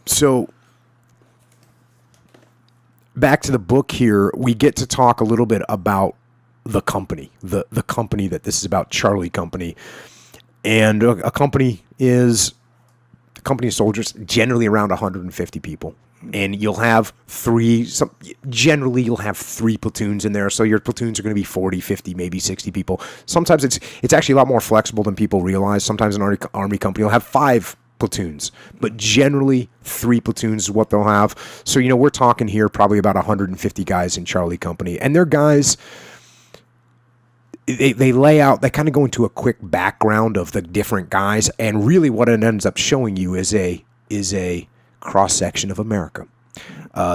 So back to the book here, we get to talk a little bit about the company, the company that this is about, Calley Company. And a company of soldiers, generally around 150 people. And you'll have generally you'll have three platoons in there. So your platoons are going to be 40, 50, maybe 60 people. Sometimes it's actually a lot more flexible than people realize. Sometimes an army company will have 5 platoons, but generally 3 platoons is what they'll have. So, we're talking here probably about 150 guys in Calley Company. And they're guys, they lay out, they kind of go into a quick background of the different guys. And really what it ends up showing you is a cross-section of America.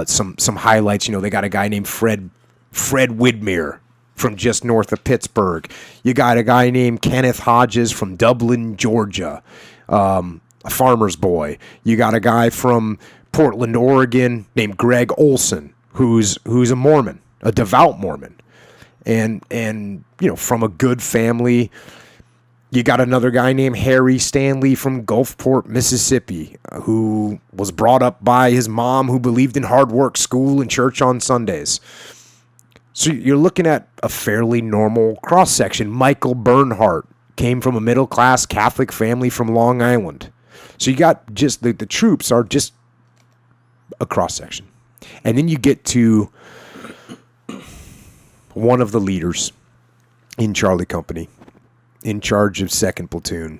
Some highlights, they got a guy named Fred Widmer from just north of Pittsburgh. You got a guy named Kenneth Hodges from Dublin, Georgia, a farmer's boy. You got a guy from Portland, Oregon named Greg Olson, who's a Mormon, a devout Mormon. And from a good family. You got another guy named Harry Stanley from Gulfport, Mississippi, who was brought up by his mom, who believed in hard work, school, and church on Sundays. So you're looking at a fairly normal cross-section. Michael Bernhardt came from a middle-class Catholic family from Long Island. So you got just the troops are just a cross-section. And then you get to one of the leaders in Calley Company, in charge of 2nd Platoon,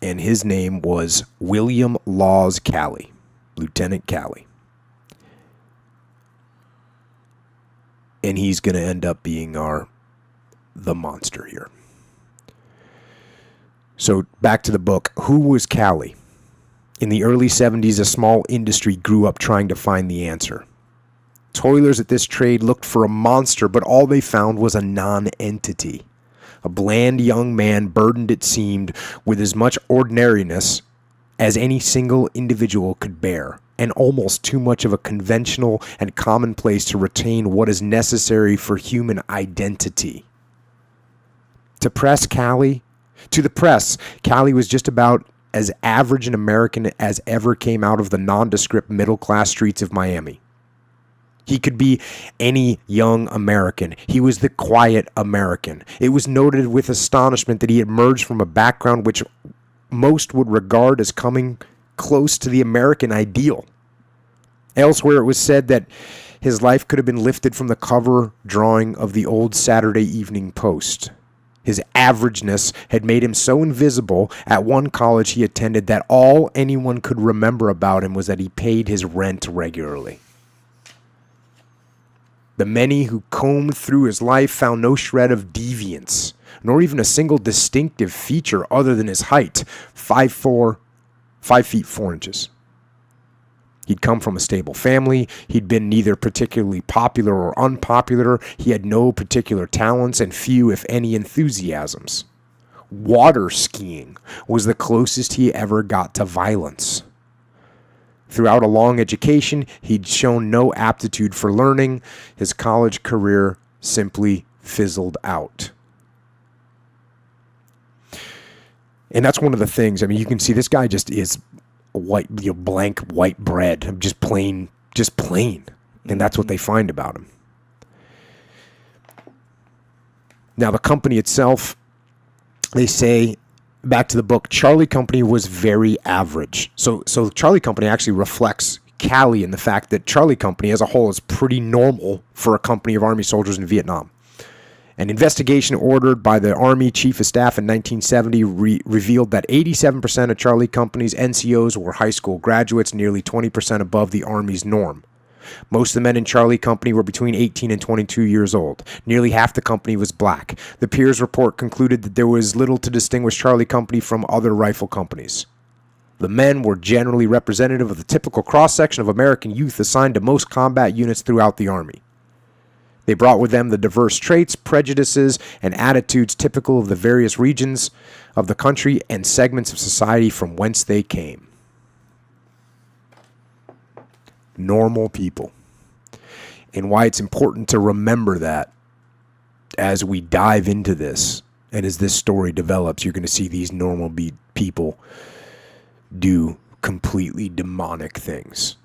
and his name was William Laws Calley, Lieutenant Calley. And he's going to end up being the monster here. So back to the book. Who was Calley? In the early 70s, a small industry grew up trying to find the answer. Toilers at this trade looked for a monster, but all they found was a non-entity. A bland young man burdened, it seemed, with as much ordinariness as any single individual could bear, and almost too much of a conventional and commonplace to retain what is necessary for human identity. To the press, Calley was just about as average an American as ever came out of the nondescript middle-class streets of Miami. He could be any young American. He was the quiet American. It was noted with astonishment that he emerged from a background which most would regard as coming close to the American ideal. Elsewhere, it was said that his life could have been lifted from the cover drawing of the old Saturday Evening Post. His averageness had made him so invisible at one college he attended that all anyone could remember about him was that he paid his rent regularly. The many who combed through his life found no shred of deviance, nor even a single distinctive feature other than his height, 5'4", 5 feet 4 inches. He'd come from a stable family. He'd been neither particularly popular or unpopular. He had no particular talents and few, if any, enthusiasms. Water skiing was the closest he ever got to violence. Throughout a long education, he'd shown no aptitude for learning. His college career simply fizzled out. And that's one of the things. I mean, you can see this guy just is white, blank white bread, just plain. And that's what they find about him. Now, the company itself, they say, back to the book, Calley Company was very average. So Calley Company actually reflects Calley in the fact that Calley Company as a whole is pretty normal for a company of Army soldiers in Vietnam. An investigation ordered by the Army Chief of Staff in 1970 revealed that 87% of Calley Company's NCOs were high school graduates, nearly 20% above the Army's norm. Most of the men in Calley Company were between 18 and 22 years old. Nearly half the company was black. The Peers report concluded that there was little to distinguish Calley Company from other rifle companies. The men were generally representative of the typical cross-section of American youth assigned to most combat units throughout the Army. They brought with them the diverse traits, prejudices, and attitudes typical of the various regions of the country and segments of society from whence they came. Normal people. And why it's important to remember that as we dive into this and as this story develops, you're going to see these normal people do completely demonic things.